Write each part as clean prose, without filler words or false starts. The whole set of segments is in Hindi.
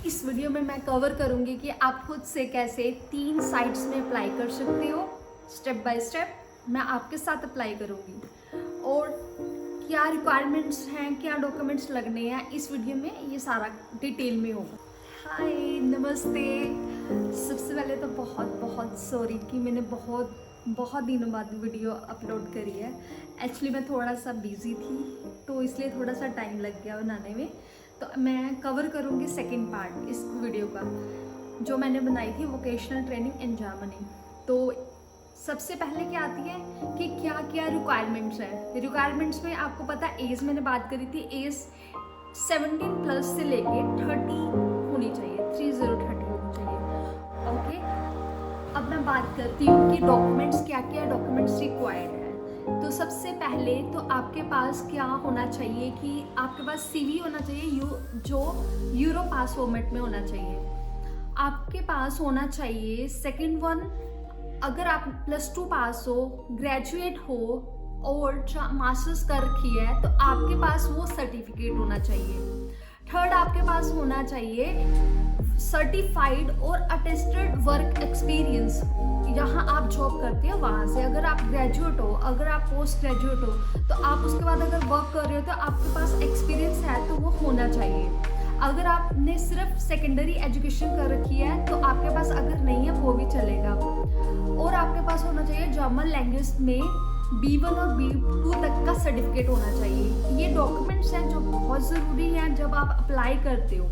इस वीडियो में मैं कवर करूंगी कि आप खुद से कैसे 3 साइट्स में अप्लाई कर सकते हो। स्टेप बाय स्टेप मैं आपके साथ अप्लाई करूंगी और क्या रिक्वायरमेंट्स हैं, क्या डॉक्यूमेंट्स लगने हैं, इस वीडियो में ये सारा डिटेल में होगा। हाय, नमस्ते। सबसे पहले तो बहुत बहुत सॉरी कि मैंने बहुत दिनों बाद वीडियो अपलोड करी है। एक्चुअली मैं थोड़ा सा बिजी थी तो इसलिए थोड़ा सा टाइम लग गया बनाने में। तो मैं कवर करूँगी सेकंड पार्ट इस वीडियो का जो मैंने बनाई थी, वोकेशनल ट्रेनिंग इन जर्मनी। तो सबसे पहले क्या आती है कि क्या क्या रिक्वायरमेंट्स है। रिक्वायरमेंट्स में आपको पता एज मैंने बात करी थी, एज 17 प्लस से लेके 30 होनी चाहिए, 30 होनी चाहिए। ओके, अब मैं बात करती हूँ कि डॉक्यूमेंट्स क्या क्या डॉक्यूमेंट्स रिक्वायर्ड है। तो सबसे पहले तो आपके पास क्या होना चाहिए कि आपके पास सीवी होना चाहिए जो यूरो पास फॉर्मेट में होना चाहिए। आपके पास होना चाहिए सेकंड वन, अगर आप +2 पास हो, ग्रेजुएट हो और मास्टर्स कर रखी है तो आपके पास वो सर्टिफिकेट होना चाहिए। थर्ड, आपके पास होना चाहिए सर्टिफाइड और अटेस्टेड वर्क एक्सपीरियंस, जहाँ आप जॉब करते हो वहाँ से। अगर आप ग्रेजुएट हो, अगर आप पोस्ट ग्रेजुएट हो तो आप उसके बाद अगर वर्क कर रहे हो तो आपके पास एक्सपीरियंस है तो वो होना चाहिए। अगर आपने सिर्फ सेकेंडरी एजुकेशन कर रखी है तो आपके पास अगर नहीं है वो भी चलेगा। और आपके पास होना चाहिए जर्मन लैंग्वेज में B1 और B2 तक का सर्टिफिकेट होना चाहिए। ये डॉक्यूमेंट्स हैं जो बहुत ज़रूरी हैं जब आप अप्लाई करते हो।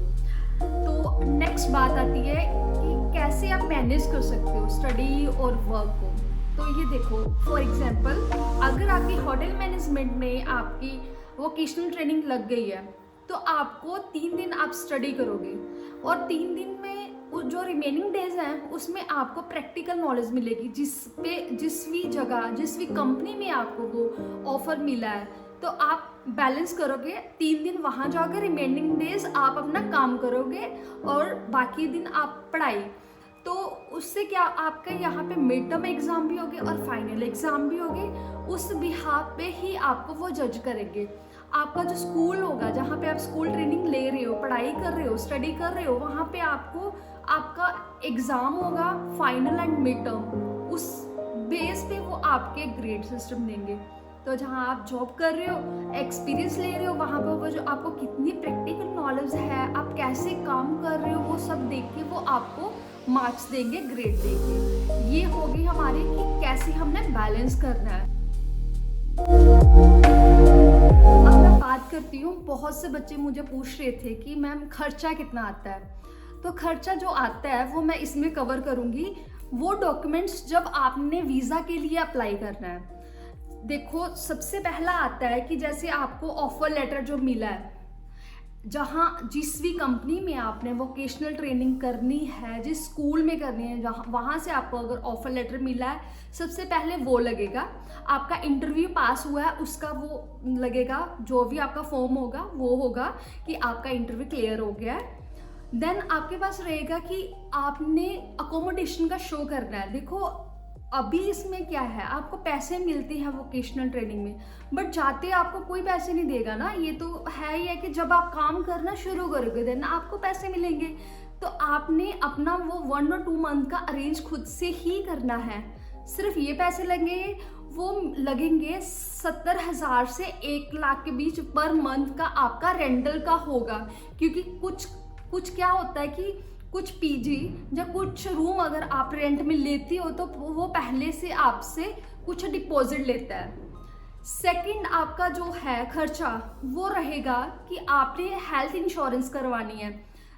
तो नेक्स्ट बात आती है कि कैसे आप मैनेज कर सकते हो स्टडी और वर्क को। तो ये देखो, फॉर एग्जांपल अगर आपकी होटल मैनेजमेंट में आपकी वोकेशनल ट्रेनिंग लग गई है तो आपको 3 दिन आप स्टडी करोगे और 3 दिन में जो रिमेनिंग डेज हैं उसमें आपको प्रैक्टिकल नॉलेज मिलेगी। जिस भी कंपनी में आपको वो ऑफर मिला है तो आप बैलेंस करोगे। 3 दिन वहाँ जाओगे, रिमेनिंग डेज आप अपना काम करोगे और बाकी दिन आप पढ़ाई। तो उससे क्या आपका यहाँ पे मिड टर्म एग्ज़ाम भी होगे और फाइनल एग्ज़ाम भी होगे। उस बिहाफ पे ही आपको वो जज करेंगे। आपका जो स्कूल होगा, जहाँ पे आप स्कूल ट्रेनिंग ले रहे हो, पढ़ाई कर रहे हो, स्टडी कर रहे हो, वहाँ पे आपको आपका एग्ज़ाम होगा, फाइनल एंड मिड टर्म। उस बेस पे वो आपके ग्रेड सिस्टम देंगे। तो जहाँ आप जॉब कर रहे हो, एक्सपीरियंस ले रहे हो, वहाँ पर वो जो आपको कितनी प्रैक्टिकल नॉलेज है, आप कैसे काम कर रहे हो, वो सब देख के वो आपको मार्क्स देंगे, ग्रेड देंगे। ये होगी हमारी कि कैसे हमने बैलेंस करना है। अब मैं बात करती हूँ, बहुत से बच्चे मुझे पूछ रहे थे कि मैम खर्चा कितना आता है। तो खर्चा जो आता है वो मैं इसमें कवर करूँगी। वो डॉक्यूमेंट्स जब आपने वीज़ा के लिए अप्लाई करना है, देखो सबसे पहला आता है कि जैसे आपको ऑफर लेटर जो मिला है, जहाँ जिस भी कंपनी में आपने वोकेशनल ट्रेनिंग करनी है, जिस स्कूल में करनी है, जहाँ वहाँ से आपको अगर ऑफर लेटर मिला है, सबसे पहले वो लगेगा। आपका इंटरव्यू पास हुआ है उसका वो लगेगा, जो भी आपका फॉर्म होगा वो होगा कि आपका इंटरव्यू क्लियर हो गया है। देन आपके पास रहेगा कि आपने अकोमोडेशन का शो करना है। देखो अभी इसमें क्या है, आपको पैसे मिलते हैं वोकेशनल ट्रेनिंग में, बट जाते आपको कोई पैसे नहीं देगा ना। ये तो है ही है कि जब आप काम करना शुरू करोगे देन आपको पैसे मिलेंगे। तो आपने अपना वो 1 और 2 मंथ का अरेंज खुद से ही करना है। सिर्फ ये पैसे लगेंगे, वो लगेंगे 70,000 से 1 लाख के बीच पर मंथ का आपका रेंटल का होगा। क्योंकि कुछ क्या होता है कि कुछ पीजी या कुछ रूम अगर आप रेंट में लेती हो तो वो पहले से आपसे कुछ डिपॉजिट लेता है। सेकंड, आपका जो है खर्चा वो रहेगा कि आपने हेल्थ इंश्योरेंस करवानी है।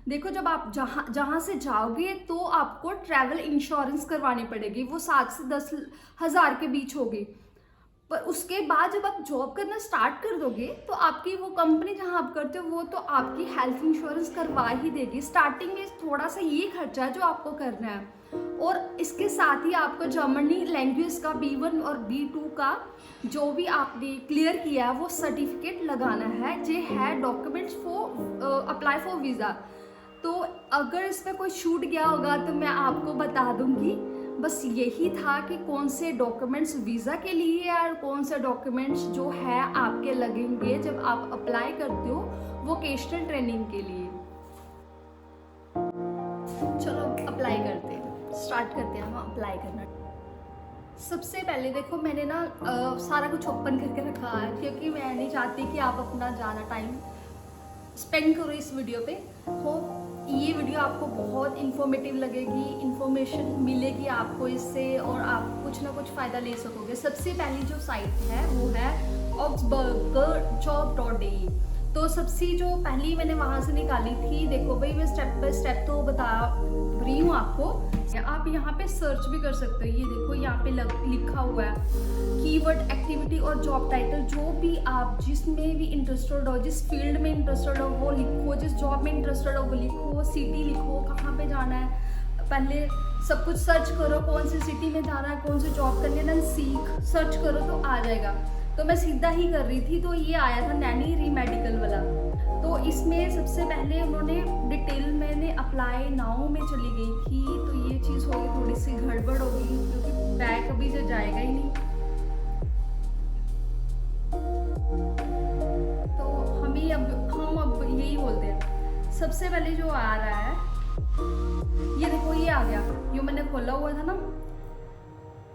देखो जब आप जहाँ से जाओगे तो आपको ट्रैवल इंश्योरेंस करवानी पड़ेगी, वो 7 से 10 हज़ार के बीच होगी। पर उसके बाद जब आप जॉब करना स्टार्ट कर दोगे तो आपकी वो कंपनी जहाँ आप करते हो वो तो आपकी हेल्थ इंश्योरेंस करवा ही देगी। स्टार्टिंग में थोड़ा सा ये खर्चा है जो आपको करना है। और इसके साथ ही आपको जर्मनी लैंग्वेज का B1 और B2 का जो भी आपने क्लियर किया है वो सर्टिफिकेट लगाना है। जे है documents for apply for visa. तो अगर इसमें कोई छूट गया होगा तो मैं आपको बता दूंगी। बस यही था कि कौन से डॉक्यूमेंट्स वीज़ा के लिए और कौन से डॉक्यूमेंट्स जो है आपके लगेंगे जब आप अप्लाई करते हो वोकेशनल ट्रेनिंग के लिए। स्टार्ट करते हैं हम अप्लाई करना। सबसे पहले देखो मैंने ना सारा कुछ ओपन करके रखा है, क्योंकि मैं नहीं चाहती कि आप अपना ज़्यादा टाइम स्पेंड करो इस वीडियो पे। होप ये वीडियो आपको बहुत इन्फॉर्मेटिव लगेगी, इन्फॉर्मेशन मिलेगी आपको इससे, और आप कुछ ना कुछ फ़ायदा ले सकोगे। सबसे पहली जो साइट है वो है augsburgerjob.de। तो सबसे जो पहली मैंने वहाँ से निकाली थी, देखो भाई मैं स्टेप बाय स्टेप तो बता रही हूँ आपको। आप यहाँ पे सर्च भी कर सकते हो। ये देखो यहाँ पे लिखा हुआ है कीवर्ड, एक्टिविटी और जॉब टाइटल। जो भी आप जिसमें भी इंटरेस्टेड हो, जिस फील्ड में इंटरेस्टेड हो वो लिखो, जिस जॉब में इंटरेस्टेड हो वो लिखो, सिटी लिखो, कहाँ पे जाना है, पहले सब कुछ सर्च करो, कौन सी सिटी में जाना है, कौन सी जॉब करनी है, देन सीख सर्च करो तो आ जाएगा। तो मैं सीधा ही कर रही थी, तो ये आया था नैनी री मेडिकल वाला। तो इसमें सबसे पहले उन्होंने डिटेल, मैंने अप्लाई नाउ में चली गई थी, तो ये चीज़ होगी थोड़ी सी गड़बड़ होगी, क्योंकि बैक अभी जो जाएगा ही नहीं। तो हम अब यही बोलते हैं। सबसे पहले जो आ रहा है ये देखो, ये आ गया, ये मैंने खोला हुआ था ना,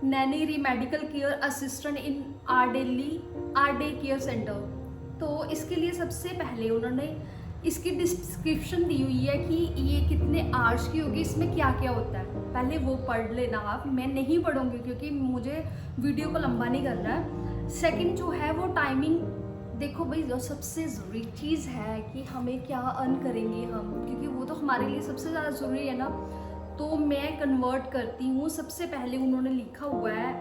नैनी री medical care assistant in are day care centre. तो इसके लिए सबसे पहले उन्होंने इसकी डिस्क्रिप्शन दी हुई है कि ये कितने आवर्स की होगी, इसमें क्या क्या होता है, पहले वो पढ़ लेना आप। मैं नहीं पढ़ूंगी क्योंकि मुझे वीडियो को लंबा नहीं करना है। सेकंड जो है वो टाइमिंग। देखो भाई, जो सबसे ज़रूरी चीज़ है कि हमें क्या अर्न करेंगे हम, क्योंकि वो तो हमारे लिए सबसे ज़्यादा ज़रूरी है ना। तो मैं कन्वर्ट करती हूँ। सबसे पहले उन्होंने लिखा हुआ है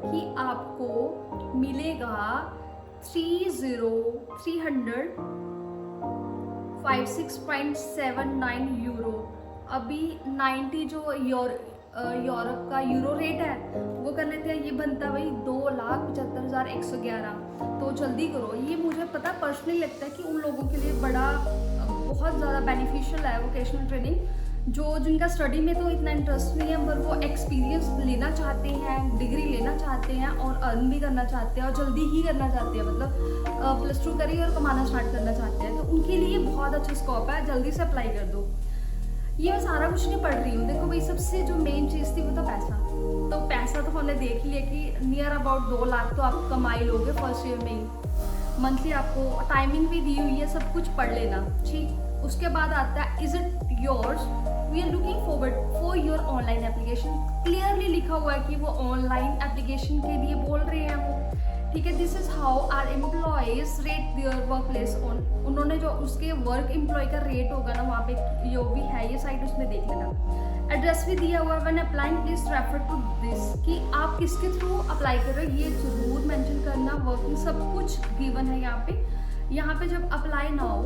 कि आपको मिलेगा 356.79 यूरो। अभी 90 जो यूरोप का यूरो रेट है वो कर लेते हैं। ये बनता है भाई 2,75,111। तो जल्दी करो। ये मुझे पता पर्सनली लगता है कि उन लोगों के लिए बहुत ज़्यादा बेनिफिशियल है वोकेशनल ट्रेनिंग, जिनका स्टडी में तो इतना इंटरेस्ट नहीं है, पर वो एक्सपीरियंस लेना चाहते हैं, डिग्री लेना चाहते हैं और अर्न भी करना चाहते हैं, और जल्दी ही करना चाहते हैं, मतलब +2 करिए और कमाना स्टार्ट करना चाहते हैं। तो उनके लिए बहुत अच्छा स्कोप है, जल्दी से अप्लाई कर दो। ये मैं सारा कुछ नहीं पढ़ रही हूँ। देखो भाई, सबसे जो मेन चीज़ थी वो तो पैसा। तो पैसा तो हमने देख लिया कि नियर अबाउट 2 लाख तो आप कमाई लोगे फर्स्ट ईयर में ही। मंथली आपको टाइमिंग भी दी हुई है, सब कुछ पढ़ लेना, ठीक। उसके बाद आता है is it yours, we are looking forward for your online application. Clearly लिखा हुआ है कि वो ऑनलाइन एप्लीकेशन के लिए बोल रहे हैं वो, ठीक है। This is how our employees rate their work place on. उन्होंने जो उसके वर्क एम्प्लॉय का रेट होगा ना वहाँ पे जो भी है ये साइट, उसमें देख लेना। एड्रेस भी दिया हुआ है, when applying please refer to this, कि आप किसके थ्रू अप्लाई कर रहे हो ये जरूर मेंशन करना। वर्किंग सब कुछ गिवन है यहाँ पे। यहाँ पे जब अप्लाई नाउ,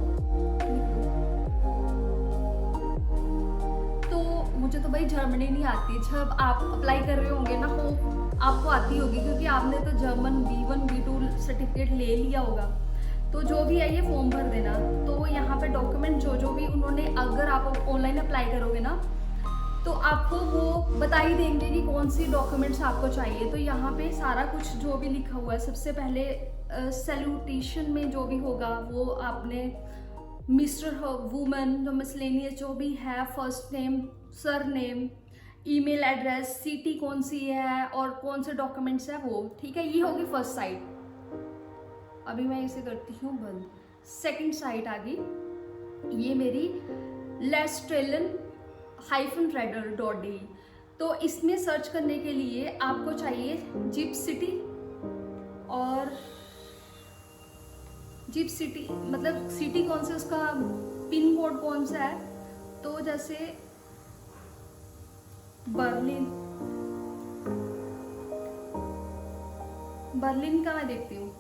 तो मुझे तो भाई जर्मनी नहीं आती। जब आप अप्लाई कर रहे होंगे ना, हो आपको आती होगी, क्योंकि आपने तो जर्मन B1 B2 सर्टिफिकेट ले लिया होगा। तो जो भी है ये फॉर्म भर देना। तो यहाँ पे डॉक्यूमेंट जो भी उन्होंने, अगर आप ऑनलाइन अप्लाई करोगे ना तो आपको वो बता ही देंगे कि कौन सी डॉक्यूमेंट्स आपको चाहिए। तो यहाँ पे सारा कुछ जो भी लिखा हुआ है, सबसे पहले सैल्यूटेशन में जो भी होगा वो आपने मिस्टर वुमन, जो मिसलेनियस जो भी है, first name, sir name, email address, city कौन सी है और कौन से डॉक्यूमेंट्स है वो, ठीक है। ये होगी फर्स्ट साइट। अभी मैं इसे करती हूँ बंद। सेकंड साइट आ गई, ये मेरी lestrelan-redder.de। तो इसमें सर्च करने के लिए आपको चाहिए जिप सिटी, और जिप सिटी मतलब सिटी कौन सा, उसका पिन कोड कौन सा है। तो जैसे बर्लिन का मैं देखती हूँ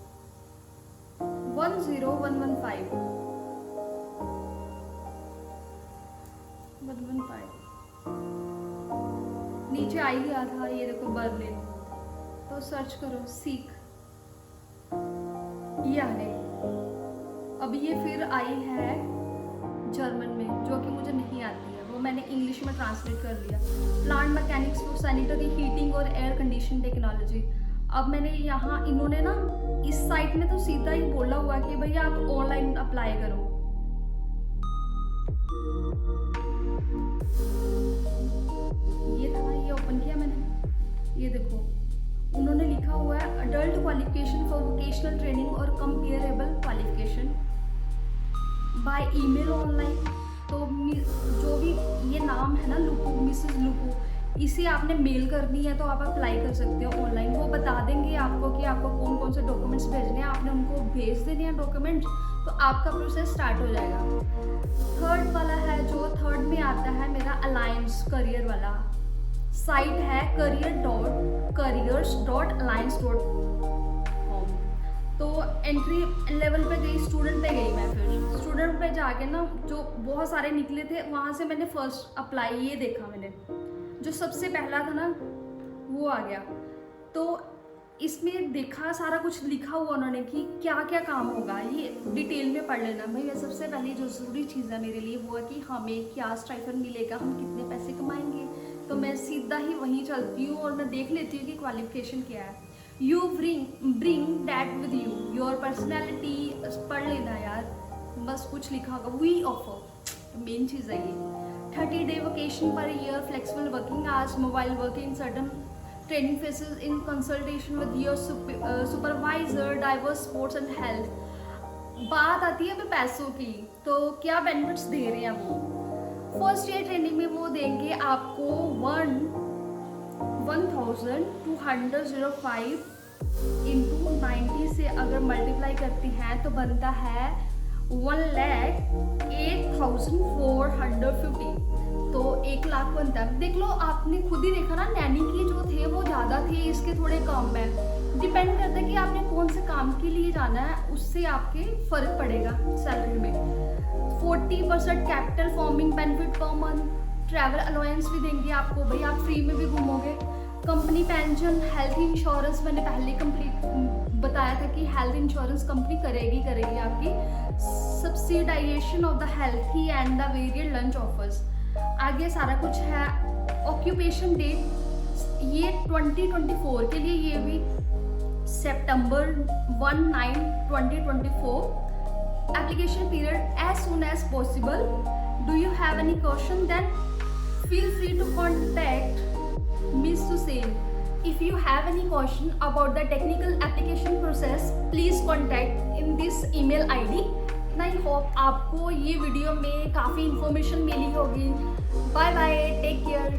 10115 नीचे आ ही गया था। ये देखो बर्लिन, तो सर्च करो सीख, ये आ गई। अब ये फिर आई है जर्मन में, जो कि मुझे नहीं आती है, वो मैंने इंग्लिश में ट्रांसलेट कर लिया। Plant mechanics for sanitary heating और एयर कंडीशन टेक्नोलॉजी। अब मैंने यहाँ, इन्होंने ना इस साइट में तो सीधा ही बोला हुआ कि भैया आप ऑनलाइन अप्लाई करो। ये देखो उन्होंने लिखा हुआ है adult qualification for vocational training और comparable qualification by email online. तो जो भी ये नाम है ना लुकू, मिसेस लुकू, इसे आपने मेल करनी है तो आप अप्लाई कर सकते हो ऑनलाइन। वो बता देंगे आपको कि आपको कौन कौन से डॉक्यूमेंट्स भेजने हैं, आपने उनको भेज देने हैं डॉक्यूमेंट्स, तो आपका प्रोसेस स्टार्ट हो जाएगा। थर्ड वाला है, जो थर्ड में आता है मेरा अलायंस करियर वाला। साइट है careers.alliance.com। तो एंट्री लेवल पे गई, स्टूडेंट पे गई मैं। फिर स्टूडेंट पे जाके ना जो बहुत सारे निकले थे वहाँ से मैंने फर्स्ट अप्लाई ये देखा, मैंने जो सबसे पहला था ना वो आ गया। तो इसमें देखा सारा कुछ लिखा हुआ उन्होंने कि क्या क्या काम होगा, ये डिटेल में पढ़ लेना भाई। सबसे पहली जो ज़रूरी चीज़ है मेरे लिए वो है कि हमें क्या स्टाइपेंड मिलेगा, हम कितने पैसे कमाएंगे। तो मैं सीधा ही वहीं चलती हूँ और मैं देख लेती हूँ कि क्वालिफिकेशन क्या है। You bring that with you, your personality, पढ़ लेना यार, बस कुछ लिखा होगा। वी ऑफर, मेन चीज़ है ये। 30 day vacation per year, flexible working hours, mobile working, certain training phases in consultation with your supervisor, diverse sports and health। बात आती है अभी पैसों की, तो क्या बेनिफिट्स दे रहे हैं वो। फर्स्ट ईयर ट्रेनिंग में वो देंगे आपको 1205 इंटू 90 से अगर मल्टीप्लाई करती हैं तो बनता है 1,08,450। तो 1 लाख बनता है। देख लो, आपने खुद ही देखा ना, नैनी के जो थे वो ज़्यादा थे, इसके थोड़े कम है। डिपेंड करता है कि आपने कौन से काम के लिए जाना है, उससे आपके फ़र्क पड़ेगा सैलरी में। 40% capital forming benefit per month, travel allowance भी देंगे आपको, भाई आप फ्री में भी घूमोगे। कंपनी पेंशन, हेल्थ इंश्योरेंस मैंने पहले कंप्लीट बताया था कि हेल्थ इंश्योरेंस कंपनी करेगी आपकी। Subsidisation of the healthy and the varied lunch offers, आगे सारा कुछ है। ऑक्यूपेशन डेट ये 2024 के लिए, ये भी September 1/9/2024। Application period as soon as possible. Do you have any question then feel free to contact Miss Susain. If you have any question about the technical application process, please contact in this email ID. And I hope आपको ये वीडियो में काफ़ी इन्फॉर्मेशन मिली होगी। Bye bye, take care.